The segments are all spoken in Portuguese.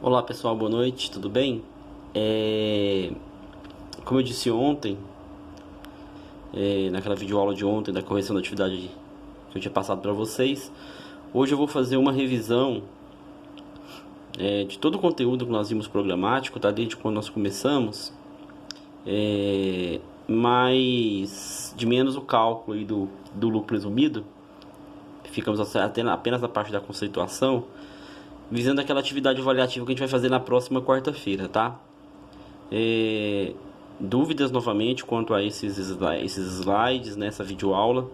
Olá pessoal, boa noite, tudo bem? Como eu disse ontem, naquela videoaula de ontem da correção da atividade que eu tinha passado para vocês, hoje eu vou fazer uma revisão de todo o conteúdo que nós vimos programático, tá? Desde quando nós começamos, mas de menos o cálculo aí do lucro presumido. Ficamos apenas na parte da conceituação, visando aquela atividade avaliativa que a gente vai fazer na próxima quarta-feira, tá? Dúvidas novamente quanto a esses slides nessa videoaula,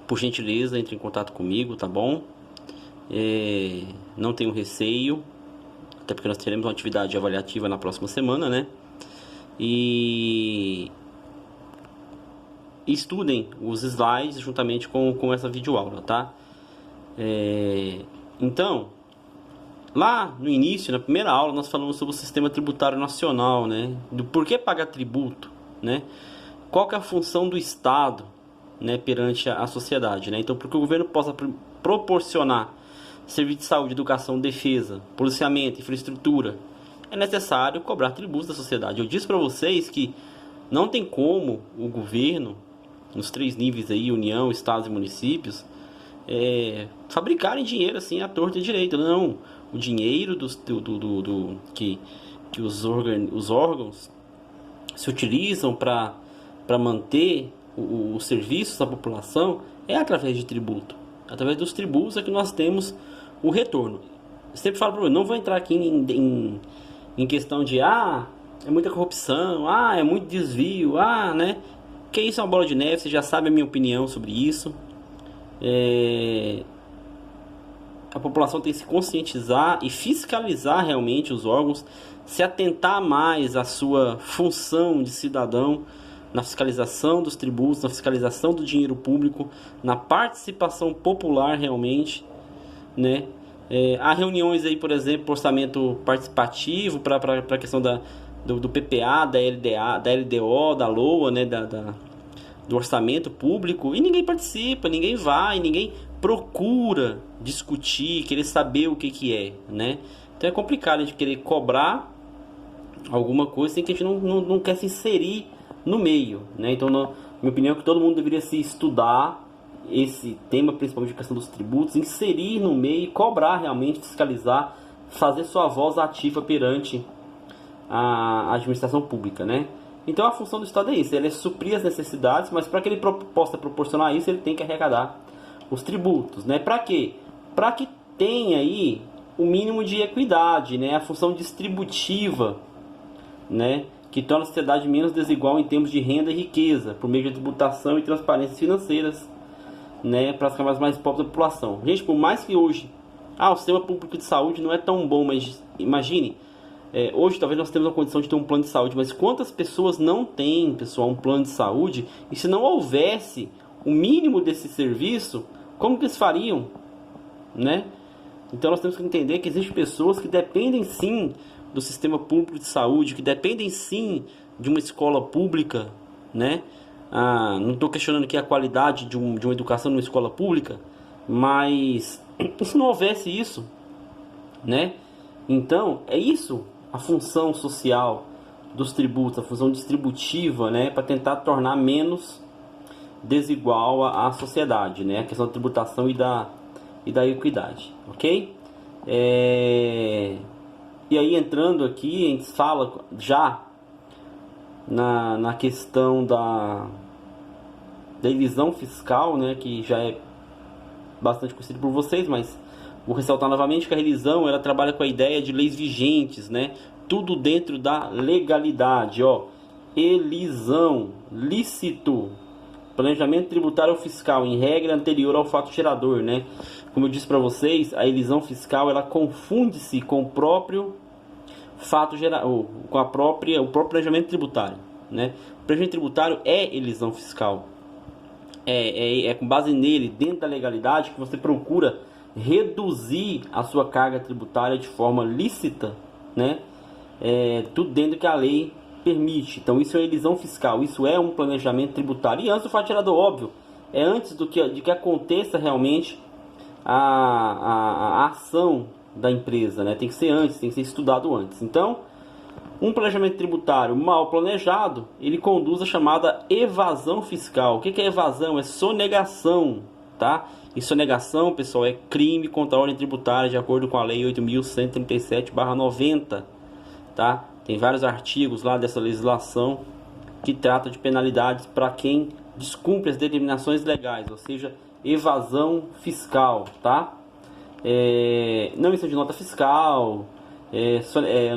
por gentileza, entre em contato comigo, tá bom? Não tenho receio, até porque nós teremos uma atividade avaliativa na próxima semana, né? E estudem os slides juntamente com essa videoaula, tá? Então, lá no início, na primeira aula, nós falamos sobre o sistema tributário nacional, né? Do porquê pagar tributo, né? Qual que é a função do Estado, né, perante a sociedade, né? Então, para que o governo possa proporcionar serviço de saúde, educação, defesa, policiamento, infraestrutura, é necessário cobrar tributos da sociedade. Eu disse para vocês que não tem como o governo, nos três níveis aí, União, Estados e municípios, fabricarem dinheiro assim à torta e direito. Não, o dinheiro que os órgãos se utilizam para manter os serviços da população é através de tributo. Através dos tributos é que nós temos o retorno. Eu sempre falo para você, não vou entrar aqui em questão de é muita corrupção, é muito desvio, né? Que isso é uma bola de neve, você já sabe a minha opinião sobre isso. A população tem que se conscientizar e fiscalizar realmente os órgãos, se atentar mais à sua função de cidadão, na fiscalização dos tributos, na fiscalização do dinheiro público, na participação popular realmente, né? Há reuniões aí, por exemplo, orçamento participativo para a questão do PPA, da LDA, da LDO, da LOA, né? Do orçamento público, e ninguém participa, ninguém vai, ninguém procura discutir, querer saber o que é, né? Então é complicado a gente querer cobrar alguma coisa sem que a gente não quer se inserir no meio, né? Então, na minha opinião, é que todo mundo deveria se estudar esse tema, principalmente a questão dos tributos, inserir no meio, cobrar realmente, fiscalizar, fazer sua voz ativa perante a administração pública, né? Então a função do Estado é isso, ele é suprir as necessidades, mas para que ele possa proporcionar isso, ele tem que arrecadar os tributos, né? Para quê? Para que tenha aí o mínimo de equidade, né? A função distributiva, né? Que torna a sociedade menos desigual em termos de renda e riqueza, por meio de tributação e transparências financeiras, né? Para as camadas mais pobres da população. Gente, por mais que hoje o sistema público de saúde não é tão bom, mas imagine, hoje talvez nós temos a condição de ter um plano de saúde, mas quantas pessoas não têm, pessoal, um plano de saúde? E se não houvesse o mínimo desse serviço, como que eles fariam, né? Então nós temos que entender que existem pessoas que dependem sim do sistema público de saúde, que dependem sim de uma escola pública, né? Não estou questionando aqui a qualidade de uma educação numa escola pública, mas se não houvesse isso, né? Então é isso a função social dos tributos, a função distributiva, né? Para tentar tornar menos desigual a sociedade, né? A questão da tributação e da equidade, ok? E aí entrando aqui, a gente fala já na questão da elisão fiscal, né? Que já é bastante conhecido por vocês, mas vou ressaltar novamente que a elisão, ela trabalha com a ideia de leis vigentes, né? Tudo dentro da legalidade, elisão, lícito, planejamento tributário fiscal em regra anterior ao fato gerador, né? Como eu disse para vocês, a elisão fiscal, ela confunde-se com o próprio fato gerador, com o próprio planejamento tributário, né? O planejamento tributário é elisão fiscal. É com base nele, dentro da legalidade, que você procura reduzir a sua carga tributária de forma lícita, né? Tudo dentro que a lei permite. Então isso é elisão fiscal, isso é um planejamento tributário. E antes do fato gerador, óbvio, é antes de que aconteça realmente a ação da empresa, né? Tem que ser antes, tem que ser estudado antes. Então, um planejamento tributário mal planejado, ele conduz a chamada evasão fiscal. O que é evasão? É sonegação, tá? E sonegação, pessoal, é crime contra a ordem tributária de acordo com a Lei 8.137/90, tá? Tem vários artigos lá dessa legislação que trata de penalidades para quem descumpre as determinações legais, ou seja, evasão fiscal, tá? Não emissão de nota fiscal,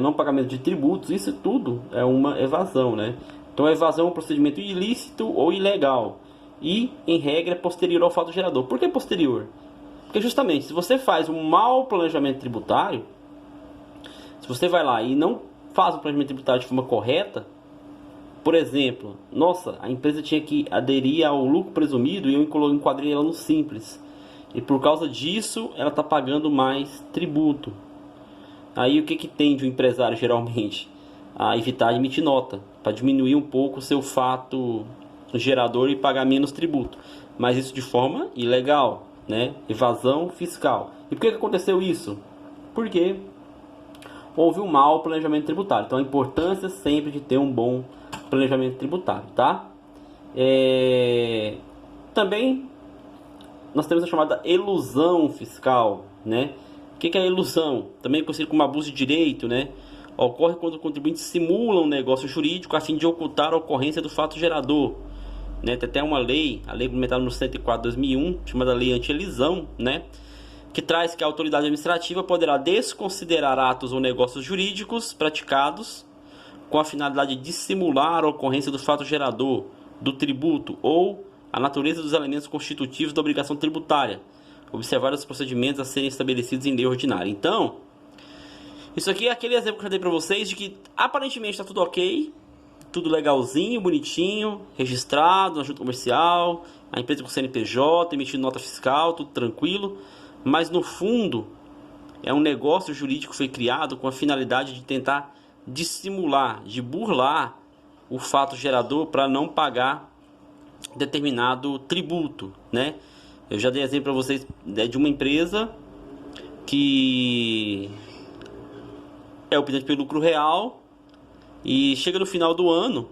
não pagamento de tributos, isso tudo é uma evasão, né? Então a evasão é um procedimento ilícito ou ilegal e, em regra, é posterior ao fato gerador. Por que posterior? Porque justamente, se você faz um mau planejamento tributário, se você vai lá e não faz o planejamento tributário de forma correta, por exemplo, nossa, a empresa tinha que aderir ao lucro presumido e eu enquadrei ela no simples. E por causa disso, ela está pagando mais tributo. Aí o que tende o empresário geralmente? A evitar de emitir nota, para diminuir um pouco o seu fato gerador e pagar menos tributo. Mas isso de forma ilegal, né? Evasão fiscal. E por que aconteceu isso? Porque houve um mau planejamento tributário. Então a importância sempre de ter um bom planejamento tributário, tá? Também nós temos a chamada elusão fiscal, né? O que é a ilusão? Também conhecido como abuso de direito, né? Ocorre quando o contribuinte simula um negócio jurídico a fim de ocultar a ocorrência do fato gerador, né? Tem até uma lei, a lei implementada no 104/2001, chamada Lei Anti-Elisão, né? Que traz que a autoridade administrativa poderá desconsiderar atos ou negócios jurídicos praticados com a finalidade de dissimular a ocorrência do fato gerador, do tributo ou a natureza dos elementos constitutivos da obrigação tributária, observar os procedimentos a serem estabelecidos em lei ordinária. Então, isso aqui é aquele exemplo que eu já dei para vocês de que aparentemente está tudo ok, tudo legalzinho, bonitinho, registrado na junta comercial, a empresa com CNPJ, emitindo nota fiscal, tudo tranquilo, mas no fundo é um negócio jurídico que foi criado com a finalidade de tentar dissimular, de burlar o fato gerador para não pagar determinado tributo, né? Eu já dei exemplo para vocês de uma empresa que é optante pelo lucro real e chega no final do ano,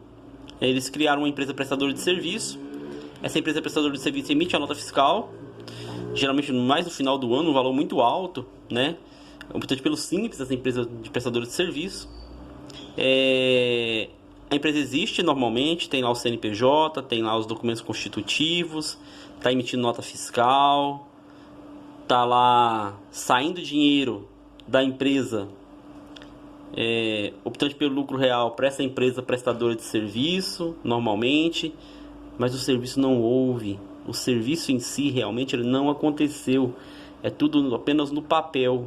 eles criaram uma empresa prestadora de serviço. Essa empresa prestadora de serviço emite a nota fiscal, geralmente mais no final do ano, um valor muito alto, né? Optante pelo Simples, essa empresa de prestadora de serviço. A empresa existe normalmente, tem lá o CNPJ, tem lá os documentos constitutivos, está emitindo nota fiscal, está lá saindo dinheiro da empresa optante pelo lucro real para essa empresa prestadora de serviço, normalmente, mas o serviço não houve, o serviço em si realmente ele não aconteceu, é tudo apenas no papel,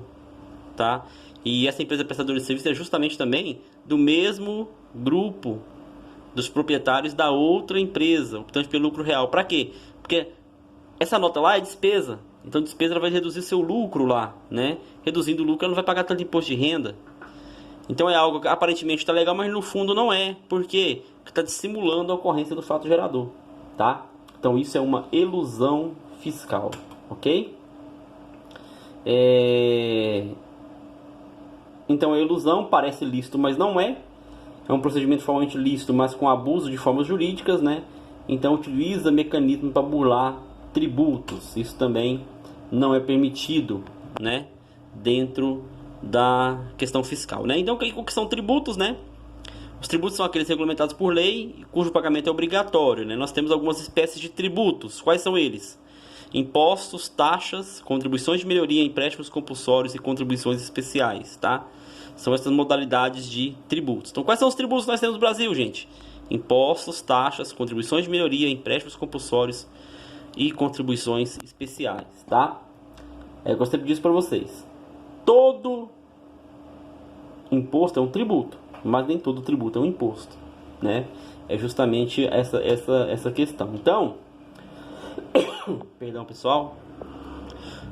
tá? E essa empresa prestadora de serviço é justamente também do mesmo grupo dos proprietários da outra empresa, optante pelo lucro real. Para quê? Porque essa nota lá é despesa. Então, despesa ela vai reduzir seu lucro lá, né? Reduzindo o lucro, ela não vai pagar tanto imposto de renda. Então, é algo que aparentemente está legal, mas no fundo não é. Por quê? Porque está dissimulando a ocorrência do fato gerador, tá? Então, isso é uma elusão fiscal, ok? Então, a ilusão parece lícito, mas não é. É um procedimento formalmente lícito, mas com abuso de formas jurídicas, né? Então, utiliza mecanismo para burlar tributos. Isso também não é permitido, né? Dentro da questão fiscal, né? Então, o que são tributos, né? Os tributos são aqueles regulamentados por lei, cujo pagamento é obrigatório, né? Nós temos algumas espécies de tributos. Quais são eles? Impostos, taxas, contribuições de melhoria, empréstimos compulsórios e contribuições especiais, tá? São essas modalidades de tributos. Então, quais são os tributos que nós temos no Brasil, gente? Impostos, taxas, contribuições de melhoria, empréstimos compulsórios e contribuições especiais, tá? Eu sempre disse para vocês. Todo imposto é um tributo, mas nem todo tributo é um imposto, né? É justamente essa questão. Então, perdão, pessoal,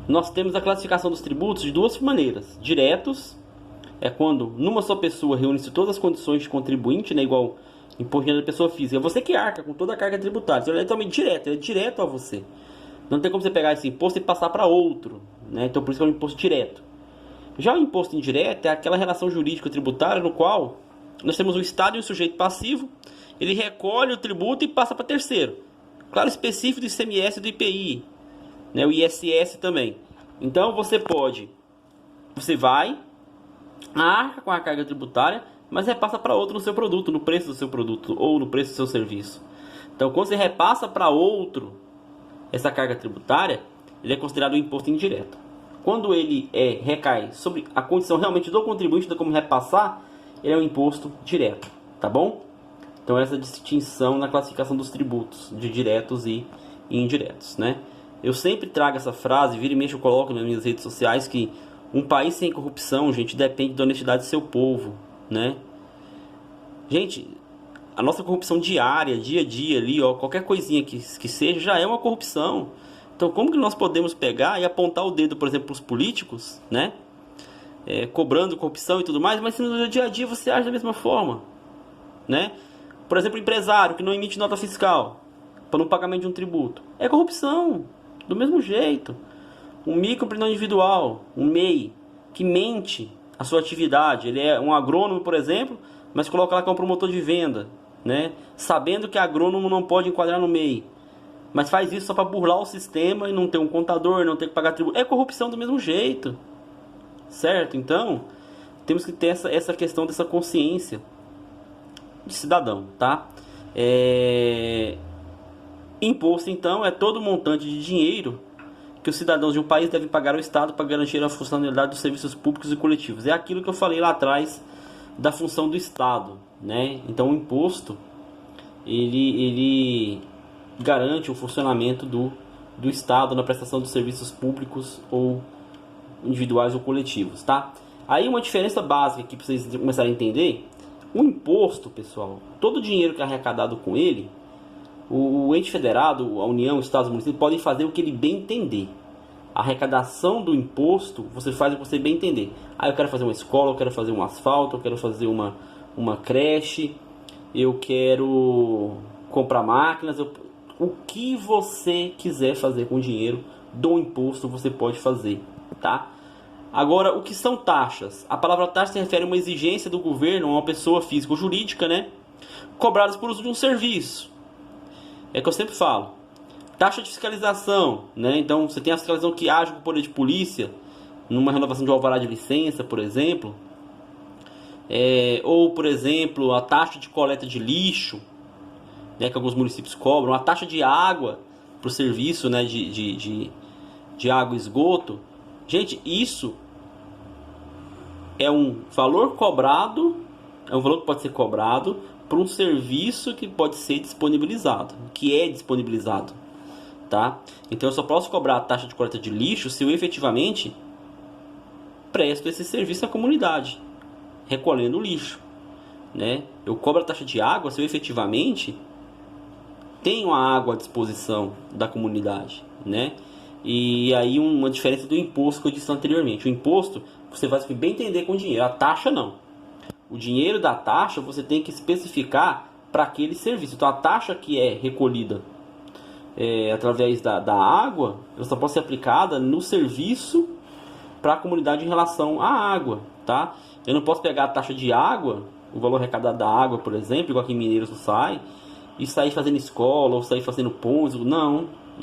nós temos a classificação dos tributos de duas maneiras. Diretos é quando numa só pessoa reúne-se todas as condições de contribuinte, né, igual imposto de renda da pessoa física. É você que arca com toda a carga tributária. Então, ele é totalmente direto, ele é direto a você. Não tem como você pegar esse imposto e passar para outro, né? Então, por isso que é um imposto direto. Já o imposto indireto é aquela relação jurídica tributária no qual nós temos o Estado e o sujeito passivo, ele recolhe o tributo e passa para terceiro. Claro, específico do ICMS e do IPI, né, o ISS também. Então você vai, arca com a carga tributária, mas repassa para outro no seu produto, no preço do seu produto ou no preço do seu serviço. Então quando você repassa para outro essa carga tributária, ele é considerado um imposto indireto. Quando ele recai sobre a condição realmente do contribuinte, de como repassar, ele é um imposto direto, tá bom? Então essa distinção na classificação dos tributos, de diretos e indiretos, né? Eu sempre trago essa frase, vira e mexe eu coloco nas minhas redes sociais, que um país sem corrupção, gente, depende da honestidade do seu povo, né? Gente, a nossa corrupção diária, dia a dia ali, ó, qualquer coisinha que seja, já é uma corrupção. Então como que nós podemos pegar e apontar o dedo, por exemplo, para os políticos, né? Cobrando corrupção e tudo mais, mas se no dia a dia você age da mesma forma, né? Por exemplo, o empresário que não emite nota fiscal para não pagamento de um tributo, é corrupção, do mesmo jeito. Um microempreendedor individual, um MEI, que mente a sua atividade, ele é um agrônomo, por exemplo, mas coloca lá que é um promotor de venda, né? Sabendo que agrônomo não pode enquadrar no MEI, mas faz isso só para burlar o sistema e não ter um contador, não ter que pagar tributo. É corrupção do mesmo jeito, certo? Então, temos que ter essa questão dessa consciência de cidadão, tá? Imposto, então, é todo montante de dinheiro que os cidadãos de um país devem pagar ao Estado para garantir a funcionalidade dos serviços públicos e coletivos. É aquilo que eu falei lá atrás da função do Estado, né? Então, o imposto, ele garante o funcionamento do Estado na prestação dos serviços públicos ou individuais ou coletivos, tá? Aí uma diferença básica aqui para vocês começarem a entender: o imposto, pessoal, todo o dinheiro que é arrecadado com ele, o ente federado, a União, Estados, municípios podem fazer o que ele bem entender. A arrecadação do imposto, você faz o que você bem entender. Eu quero fazer uma escola, eu quero fazer um asfalto, eu quero fazer uma creche, eu quero comprar máquinas, o que você quiser fazer com o dinheiro do imposto, você pode fazer, tá? Agora, o que são taxas? A palavra taxa se refere a uma exigência do governo, a uma pessoa física ou jurídica, né? Cobradas por uso de um serviço. É que eu sempre falo. Taxa de fiscalização, né? Então, você tem a fiscalização que age com o poder de polícia, numa renovação de alvará de licença, por exemplo. Ou, por exemplo, a taxa de coleta de lixo, né, que alguns municípios cobram. A taxa de água para o serviço, né, de água e esgoto. Gente, isso é um valor cobrado, é um valor que pode ser cobrado por um serviço que pode ser disponibilizado, que é disponibilizado, tá? Então eu só posso cobrar a taxa de coleta de lixo se eu efetivamente presto esse serviço à comunidade, recolhendo o lixo, né? Eu cobro a taxa de água se eu efetivamente tenho a água à disposição da comunidade, né? E aí uma diferença do imposto que eu disse anteriormente. O imposto você vai bem entender com o dinheiro, a taxa não. O dinheiro da taxa você tem que especificar para aquele serviço. Então a taxa que é recolhida através da água, ela só pode ser aplicada no serviço para a comunidade em relação à água, tá? Eu não posso pegar a taxa de água, o valor arrecadado da água, por exemplo, igual aqui em Mineiros sai, e sair fazendo escola ou sair fazendo pontos.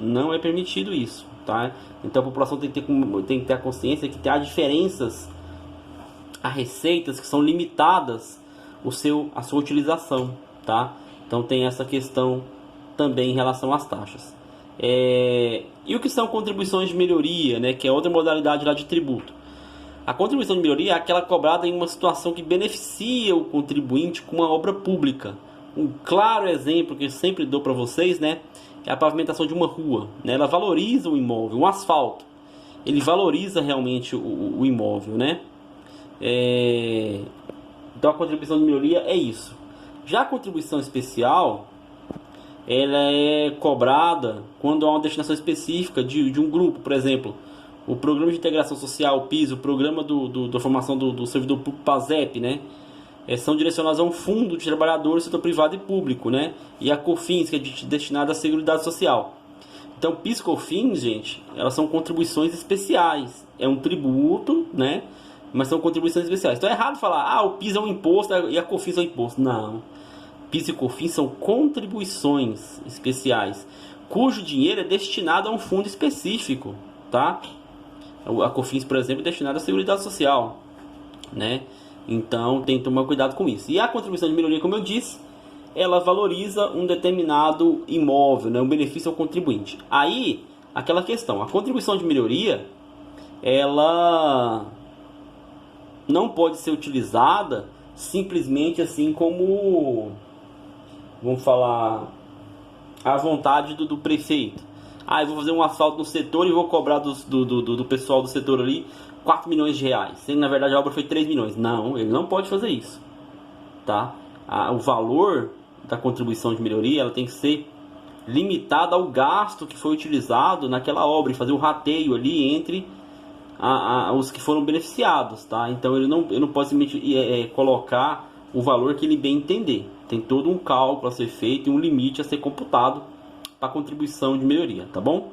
Não é permitido isso, tá? Então a população tem que ter a consciência que há diferenças, há receitas que são limitadas a sua utilização, tá? Então tem essa questão também em relação às taxas. E o que são contribuições de melhoria, né? Que é outra modalidade lá de tributo. A contribuição de melhoria é aquela cobrada em uma situação que beneficia o contribuinte com uma obra pública. Um claro exemplo que eu sempre dou para vocês, né, é a pavimentação de uma rua, né? Ela valoriza o imóvel, um asfalto. Ele valoriza realmente o imóvel, né? Então a contribuição de melhoria é isso. Já a contribuição especial, ela é cobrada quando há uma destinação específica de um grupo, por exemplo, o Programa de Integração Social, o PIS, o Programa da Formação do Servidor Público, PASEP, né? São direcionados a um fundo de trabalhadores do setor privado e público, né? E a COFINS, que é destinada à Seguridade Social. Então, PIS e COFINS, gente, elas são contribuições especiais. É um tributo, né? mas são contribuições especiais. Então é errado falar, o PIS é um imposto e a COFINS é um imposto. Não. PIS e COFINS são contribuições especiais, cujo dinheiro é destinado a um fundo específico, tá? A COFINS, por exemplo, é destinada à Seguridade Social, né? Então tem que tomar cuidado com isso. E a contribuição de melhoria, como eu disse, ela valoriza um determinado imóvel, né? Um benefício ao contribuinte. Aí, aquela questão, a contribuição de melhoria, ela não pode ser utilizada simplesmente assim como, vamos falar, à vontade do prefeito. Eu vou fazer um asfalto no setor e vou cobrar do pessoal do setor ali 4 milhões de reais. Sendo, na verdade, a obra foi 3 milhões. Não, ele não pode fazer isso. Tá? O valor da contribuição de melhoria, ela tem que ser limitada ao gasto que foi utilizado naquela obra e fazer um rateio ali entre os que foram beneficiados. Tá? Então ele não pode simplesmente colocar o valor que ele bem entender. Tem todo um cálculo a ser feito e um limite a ser computado para a contribuição de melhoria, tá bom?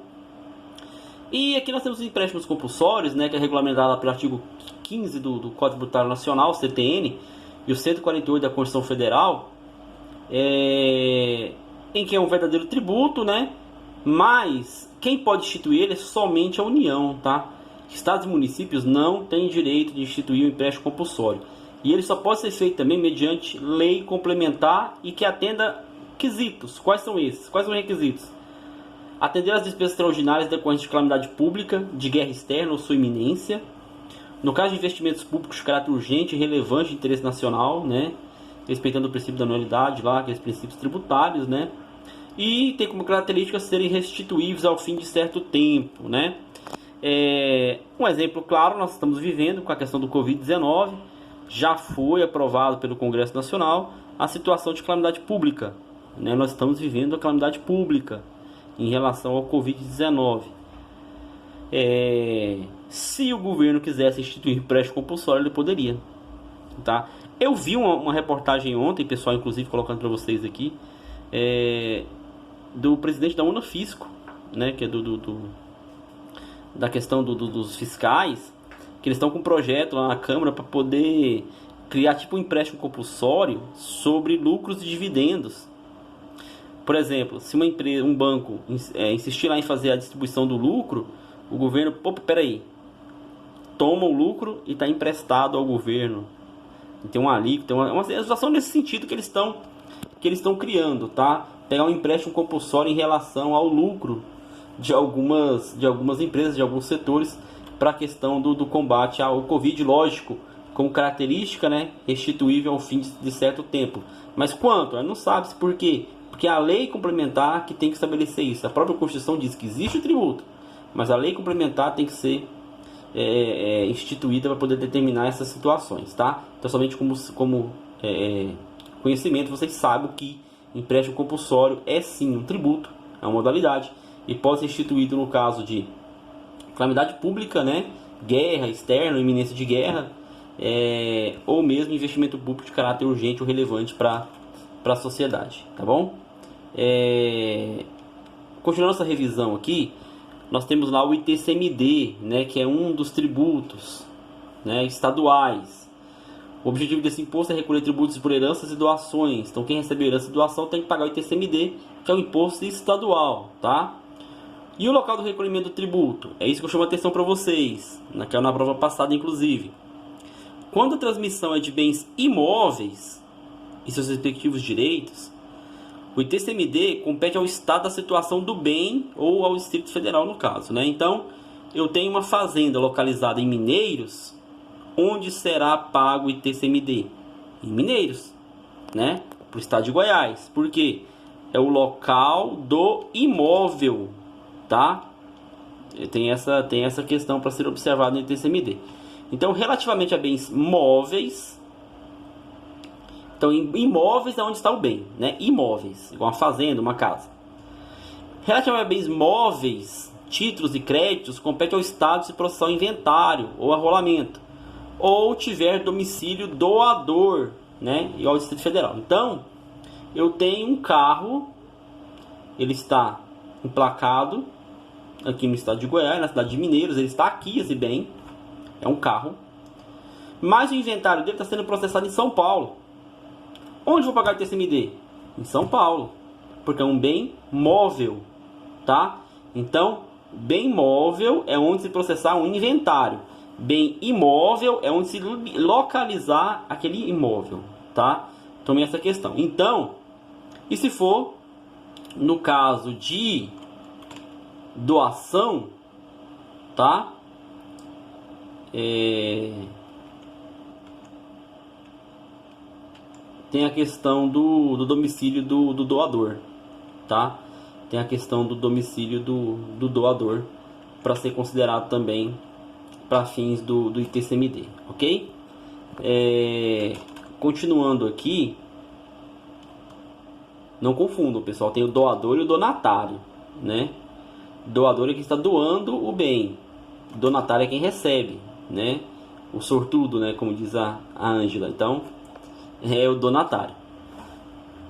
E aqui nós temos os empréstimos compulsórios, né, que é regulamentado pelo artigo 15 do Código Tributário Nacional, CTN, e o 148 da Constituição Federal, em que é um verdadeiro tributo, né? Mas quem pode instituir ele é somente a União, tá? Estados e municípios não têm direito de instituir o empréstimo compulsório. E ele só pode ser feito também mediante lei complementar e que atenda quesitos. Quais são esses? Quais são os requisitos? Atender às despesas extraordinárias decorrentes de calamidade pública, de guerra externa ou sua iminência. No caso de investimentos públicos de caráter urgente e relevante de interesse nacional, né? Respeitando o princípio da anualidade lá, aqueles princípios tributários, né? E tem como característica serem restituíveis ao fim de certo tempo, né? Um exemplo claro, nós estamos vivendo com a questão do Covid-19. Já foi aprovado pelo Congresso Nacional a situação de calamidade pública, né? Nós estamos vivendo a calamidade pública em relação ao Covid-19. Se o governo quisesse instituir empréstimo compulsório, ele poderia, tá? Eu vi uma reportagem ontem, pessoal, inclusive colocando para vocês aqui, do presidente da Unafisco, né, que é da questão dos fiscais, que eles estão com um projeto lá na Câmara para poder criar tipo um empréstimo compulsório sobre lucros e dividendos. Por exemplo, se uma empresa, um banco insistir lá em fazer a distribuição do lucro, o governo, peraí, toma o lucro e está emprestado ao governo. Tem uma alíquota, tem uma situação nesse sentido que eles estão criando, tá? Pegar um empréstimo compulsório em relação ao lucro de algumas empresas, de alguns setores, para a questão do combate ao Covid, lógico, como característica, né, restituível ao fim de certo tempo. Mas quanto? Não sabe-se por quê. Porque é a lei complementar que tem que estabelecer isso. A própria Constituição diz que existe o tributo, mas a lei complementar tem que ser instituída para poder determinar essas situações, tá? Então, somente como conhecimento, vocês sabem que empréstimo compulsório é sim um tributo, é uma modalidade, e pode ser instituído no caso de calamidade pública, né? Guerra externa, iminência de guerra, ou mesmo investimento público de caráter urgente ou relevante para a sociedade, tá bom? Continuando essa revisão aqui, nós temos lá o ITCMD, né, que é um dos tributos, né, estaduais. O objetivo desse imposto é recolher tributos por heranças e doações. Então, quem recebe herança e doação tem que pagar o ITCMD, que é o imposto estadual, tá? E o local do recolhimento do tributo? É isso que eu chamo a atenção para vocês, que é na prova passada, inclusive. Quando a transmissão é de bens imóveis e seus respectivos direitos, o ITCMD compete ao Estado da situação do bem ou ao Distrito Federal, no caso, né? Então, eu tenho uma fazenda localizada em Mineiros, onde será pago o ITCMD? Em Mineiros, né? Para o Estado de Goiás. Por quê? É o local do imóvel, tá? Tem essa questão para ser observada no ITCMD. Então, relativamente a bens móveis... Então, imóveis é onde está o bem, né? Imóveis, igual uma fazenda, uma casa. Relativamente a bens móveis, títulos e créditos, compete ao Estado se processar o inventário ou arrolamento, ou tiver domicílio doador, né? E ao Distrito Federal. Então, eu tenho um carro, ele está emplacado aqui no estado de Goiás, na cidade de Mineiros, ele está aqui, esse bem, é um carro. mas o inventário dele está sendo processado em São Paulo. Onde vou pagar o ITCMD? Em São Paulo, porque é um bem móvel, tá? Então, bem móvel é onde se processar um inventário. Bem imóvel é onde se localizar aquele imóvel, tá? Tome essa questão. Então, e se for no caso de doação, tá? Tem a questão do domicílio do doador, tá? Tem a questão do domicílio do doador para ser considerado também para fins do ITCMD, ok? Continuando aqui, não confundam, pessoal, tem o doador e o donatário, né? Doador é quem está doando o bem, donatário é quem recebe, né? O sortudo, né? Como diz a Ângela. Então, é o donatário.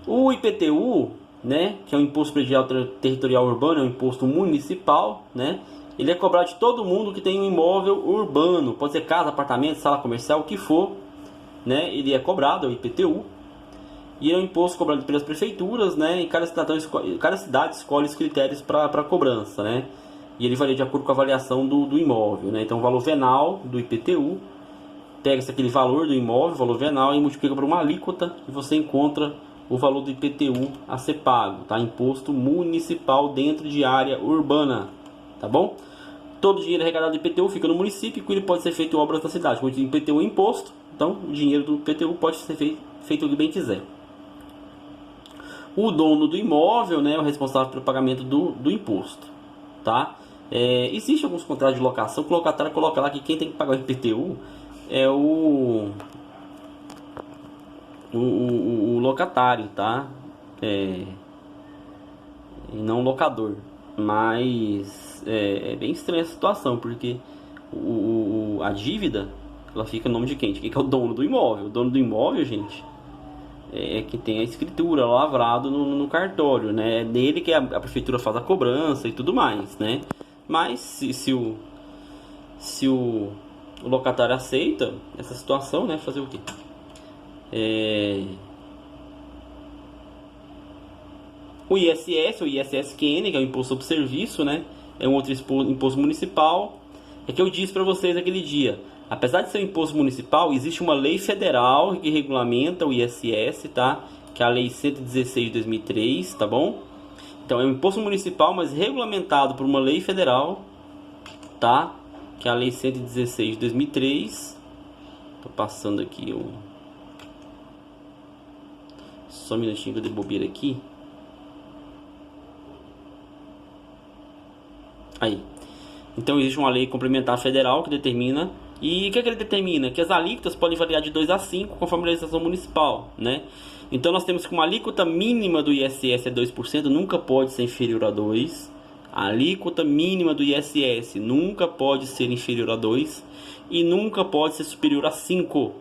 O IPTU, né? Que é o Imposto Predial Territorial Urbano, é um imposto municipal, né? Ele é cobrado de todo mundo que tem um imóvel urbano, pode ser casa, apartamento, sala comercial, o que for, né? Ele é cobrado, é o IPTU. E é um imposto cobrado pelas prefeituras, né? E cada cidade escolhe os critérios para cobrança, né? E ele varia de acordo com a avaliação do imóvel, né? Então, o valor venal do IPTU, pega-se aquele valor do imóvel, o valor venal, e multiplica por uma alíquota e você encontra o valor do IPTU a ser pago, tá? Imposto municipal dentro de área urbana, tá bom? Todo o dinheiro arrecadado do IPTU fica no município e ele pode ser feito em obras da cidade. O IPTU é imposto, então o dinheiro do IPTU pode ser feito o que bem quiser. O dono do imóvel, né, é o responsável pelo pagamento do imposto, tá? Existem alguns contratos de locação que o locatário coloca lá que quem tem que pagar o IPTU é o locatário, tá? E não o locador. Mas é bem estranha a situação, porque a dívida, ela fica no nome de quem? De quem que é o dono do imóvel. O dono do imóvel, gente, é que tem a escritura lavrado no cartório, né? É nele que a prefeitura faz a cobrança e tudo mais, né? Mas se o locatário aceita essa situação, né? Fazer o quê? O ISS, o ISSQN, que é o Imposto sobre Serviço, né? É um outro imposto municipal. É que eu disse para vocês aquele dia. Apesar de ser um imposto municipal, existe uma lei federal que regulamenta o ISS, tá? Que é a Lei 116 de 2003, tá bom? Então é um imposto municipal, mas regulamentado por uma lei federal, tá? Que é a Lei 116 de 2003. Tô passando aqui só um minutinho que eu dei bobeira aqui. Aí. Então existe uma lei complementar federal que determina. E o que ele determina? Que as alíquotas podem variar de 2 a 5 conforme a legislação municipal, né? Então nós temos que uma alíquota mínima do ISS é 2%, nunca pode ser inferior a 2%. A alíquota mínima do ISS nunca pode ser inferior a 2% e nunca pode ser superior a 5%,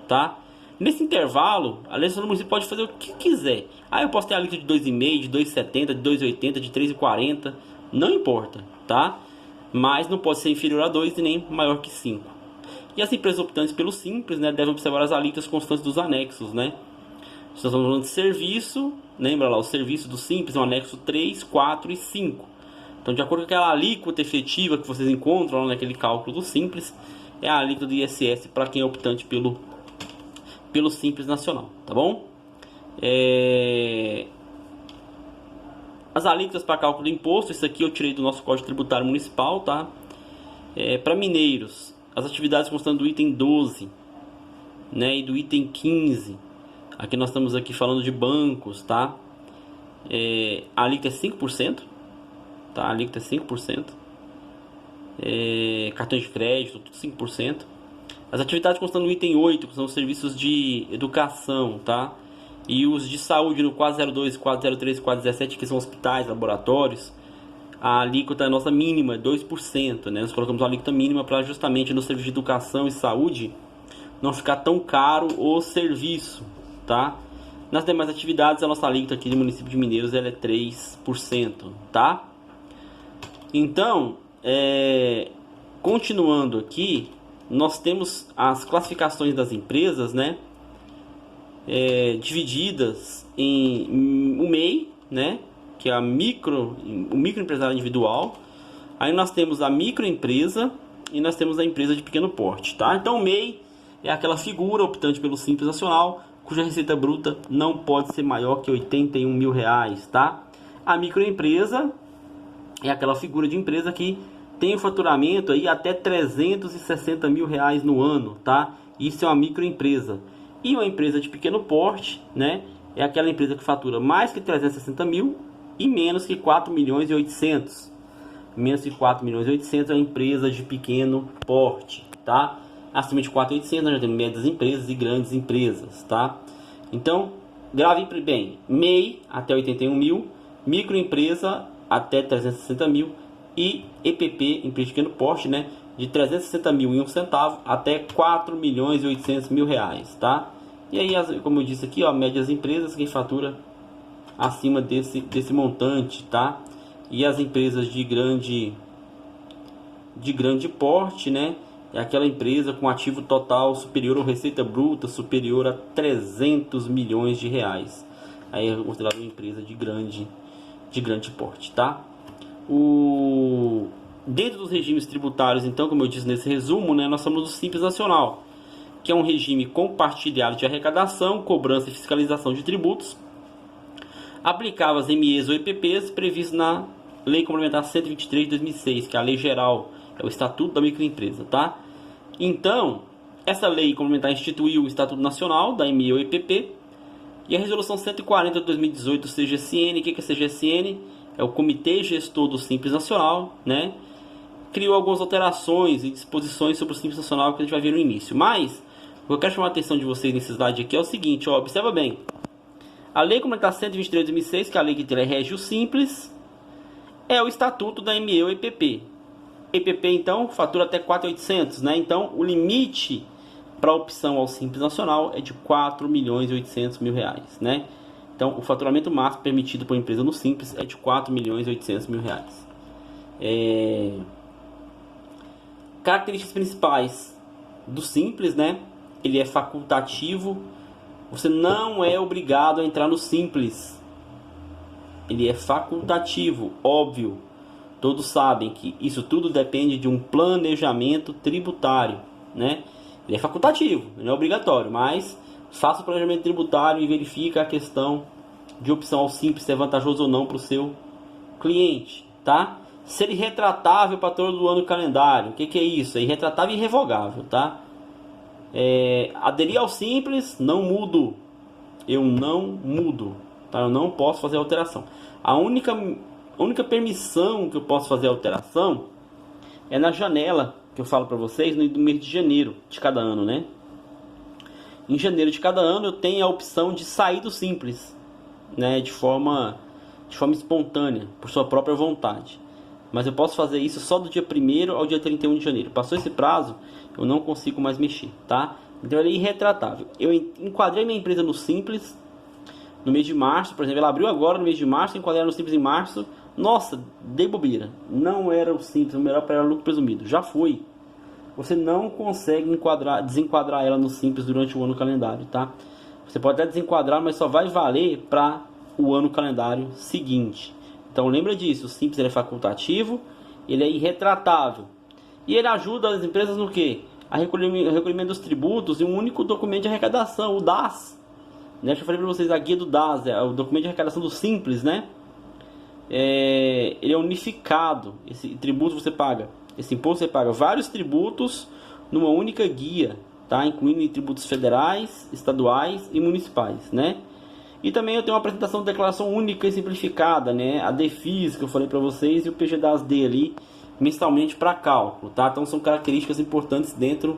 tá? Nesse intervalo, a legislação municipal pode fazer o que quiser. Eu posso ter a alíquota de 2,5%, de 2,70%, de 2,80%, de 3,40%, não importa, tá? Mas não pode ser inferior a 2% e nem maior que 5%. E as empresas optantes pelo Simples, né, devem observar as alíquotas constantes dos anexos, né? Nós estamos falando de serviço, lembra lá, o serviço do Simples é o anexo 3, 4 e 5. Então, de acordo com aquela alíquota efetiva que vocês encontram lá naquele cálculo do Simples, é a alíquota do ISS para quem é optante pelo Simples Nacional, tá bom? As alíquotas para cálculo do imposto, isso aqui eu tirei do nosso Código Tributário Municipal, tá? Para mineiros, as atividades constando do item 12, né, e do item 15. Aqui nós estamos aqui falando de bancos, tá? A alíquota é 5%, tá? A alíquota é 5%. Cartões de crédito, tudo 5%. As atividades constando do item 8, que são os serviços de educação, tá? E os de saúde no 402, 403 e 417, que são hospitais, laboratórios, a alíquota nossa mínima é 2%, né? Nós colocamos a alíquota mínima para justamente no serviço de educação e saúde não ficar tão caro o serviço, tá? Nas demais atividades, a nossa alíquota aqui do município de Mineiros ela é 3%, tá? Então, continuando aqui, nós temos as classificações das empresas, né, divididas em o MEI, né, que é o microempresário individual. Aí nós temos a microempresa e nós temos a empresa de pequeno porte, tá? Então o MEI é aquela figura optante pelo Simples Nacional, cuja receita bruta não pode ser maior que R$81 mil, tá? A microempresa é aquela figura de empresa que tem o faturamento aí até R$360 mil no ano, tá? Isso é uma microempresa. E uma empresa de pequeno porte, né, é aquela empresa que fatura mais que 360 mil e menos que 4 milhões e 800. Menos que 4 milhões e 800 é uma empresa de pequeno porte, tá? Acima de 4.800 nós já temos médias empresas e grandes empresas, tá? Então, grave bem, MEI até 81 mil, microempresa até 360 mil e EPP, empresa de pequeno porte, né, de 360 mil e 1 centavo até 4 milhões e 800 mil reais, tá? E aí, como eu disse aqui, ó, médias empresas que fatura acima desse montante, tá? E as empresas de grande porte, né, é aquela empresa com ativo total superior ou receita bruta superior a 300 milhões de reais. Aí é considerado uma empresa de grande porte, tá? Dentro dos regimes tributários, então, como eu disse nesse resumo, né, nós somos do Simples Nacional, que é um regime compartilhado de arrecadação, cobrança e fiscalização de tributos, aplicável às MEs ou EPPs previsto na Lei Complementar 123 de 2006, que é a Lei Geral, é o Estatuto da Microempresa, tá? Então, essa lei complementar instituiu o Estatuto Nacional da ME ou EPP e a Resolução 140 de 2018 do CGSN. O que é CGSN? É o Comitê Gestor do Simples Nacional, né? Criou algumas alterações e disposições sobre o Simples Nacional que a gente vai ver no início. Mas, o que eu quero chamar a atenção de vocês nesse slide aqui é o seguinte, ó, observa bem. A Lei Complementar 123 de 2006, que é a lei que rege o Simples, é o Estatuto da ME ou EPP. EPP, então, fatura até 4.800, né? Então, o limite para a opção ao Simples Nacional é de 4 milhões e 800 mil reais, né? Então, o faturamento máximo permitido por empresa no Simples é de 4 milhões e 800 mil reais. Características principais do Simples, né? Ele é facultativo. Você não é obrigado a entrar no Simples. Ele é facultativo, óbvio. Todos sabem que isso tudo depende de um planejamento tributário, né? Ele é facultativo, não é obrigatório, mas faça o planejamento tributário e verifique a questão de opção ao Simples se é vantajoso ou não para o seu cliente, tá? Ser irretratável para todo o ano calendário. O que é isso? É irretratável e irrevogável, tá? Aderir ao Simples, não mudo. Eu não mudo, tá? Eu não posso fazer alteração. A única permissão que eu posso fazer alteração é na janela que eu falo para vocês no mês de janeiro de cada ano, né? Em janeiro de cada ano eu tenho a opção de sair do Simples, né? De forma espontânea, por sua própria vontade. Mas eu posso fazer isso só do dia 1º ao dia 31 de janeiro. Passou esse prazo, eu não consigo mais mexer, tá? Então ele é irretratável. Eu enquadrei minha empresa no Simples no mês de março, por exemplo, ela abriu agora no mês de março, enquadrei no Simples em março. Nossa, dei bobeira. Não era o Simples, o melhor para ela lucro presumido. Já foi. Você não consegue desenquadrar ela no Simples durante o ano calendário, tá? Você pode até desenquadrar, mas só vai valer para o ano calendário seguinte. Então lembra disso, o Simples ele é facultativo, ele é irretratável. E ele ajuda as empresas no quê? A recolhimento dos tributos em um único documento de arrecadação, o DAS. Né? Eu falei para vocês, a guia do DAS, é o documento de arrecadação do Simples, né? Ele é unificado. Esse tributo você paga, esse imposto você paga vários tributos numa única guia, tá? Incluindo tributos federais, estaduais e municipais, né? E também eu tenho uma apresentação de declaração única e simplificada, né? A DEFIS que eu falei para vocês e o PGDAS-D ali mensalmente para cálculo, tá? Então são características importantes dentro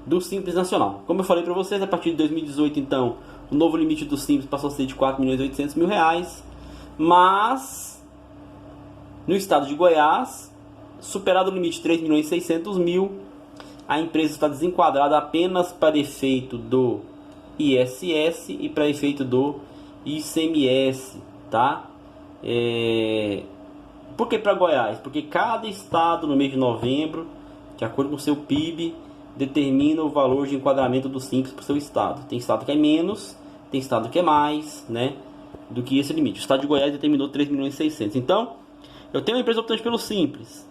do Simples Nacional. Como eu falei para vocês, a partir de 2018, então, o novo limite do Simples passou a ser de 4 milhões e 800 mil reais. Mas no estado de Goiás, superado o limite de 3 milhões e 600 mil, a empresa está desenquadrada apenas para efeito do ISS e para efeito do ICMS, tá? Por que para Goiás? Porque cada estado no mês de novembro de acordo com o seu PIB, determina o valor de enquadramento do Simples para o seu estado. Tem estado que é menos, tem estado que é mais, né, do que esse limite. O estado de Goiás determinou 3.600.000. Então, eu tenho uma empresa optante pelo Simples.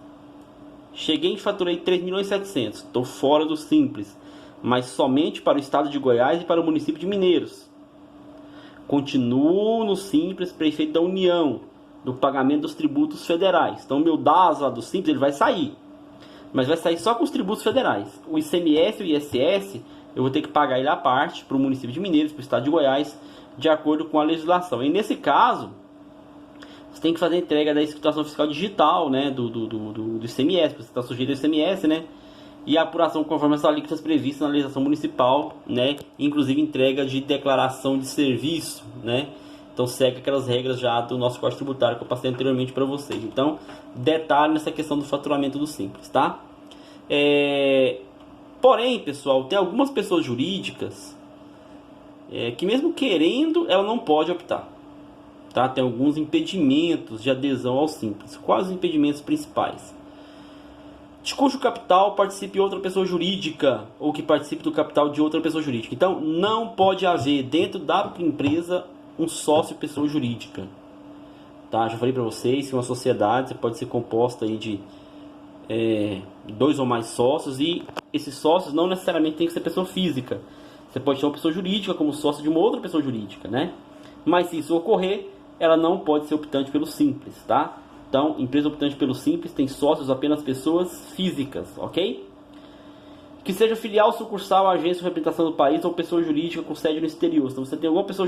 Cheguei e faturei 3.700.000. Estou fora do Simples, mas somente para o estado de Goiás e para o município de Mineiros. Continuo no Simples, prefeito da União, do pagamento dos tributos federais. Então, meu DAS lá do Simples, ele vai sair. Mas vai sair só com os tributos federais. O ICMS e o ISS, eu vou ter que pagar ele à parte para o município de Mineiros, para o estado de Goiás, de acordo com a legislação. E nesse caso, você tem que fazer a entrega da escrituração fiscal digital, né, do ICMS, porque você está sujeito ao ICMS, né, e a apuração conforme as alíquotas previstas na legislação municipal, né, inclusive entrega de declaração de serviço, né. Então segue aquelas regras já do nosso Código Tributário que eu passei anteriormente para vocês. Então, detalhe nessa questão do faturamento do Simples, tá? Porém, pessoal, tem algumas pessoas jurídicas que mesmo querendo, ela não pode optar. Tá? Tem alguns impedimentos de adesão ao Simples. Quais os impedimentos principais? De cujo capital participe outra pessoa jurídica ou que participe do capital de outra pessoa jurídica. Então, não pode haver dentro da empresa um sócio pessoa jurídica. Tá? Já falei para vocês que uma sociedade pode ser composta aí de 2 ou mais sócios, e esses sócios não necessariamente tem que ser pessoa física. Você pode ter uma pessoa jurídica como sócio de uma outra pessoa jurídica, né? Mas se isso ocorrer, ela não pode ser optante pelo Simples, tá? Então, empresa optante pelo Simples tem sócios apenas pessoas físicas, ok? Que seja filial, sucursal, agência ou representação do país ou pessoa jurídica com sede no exterior. Então, você tem alguma pessoa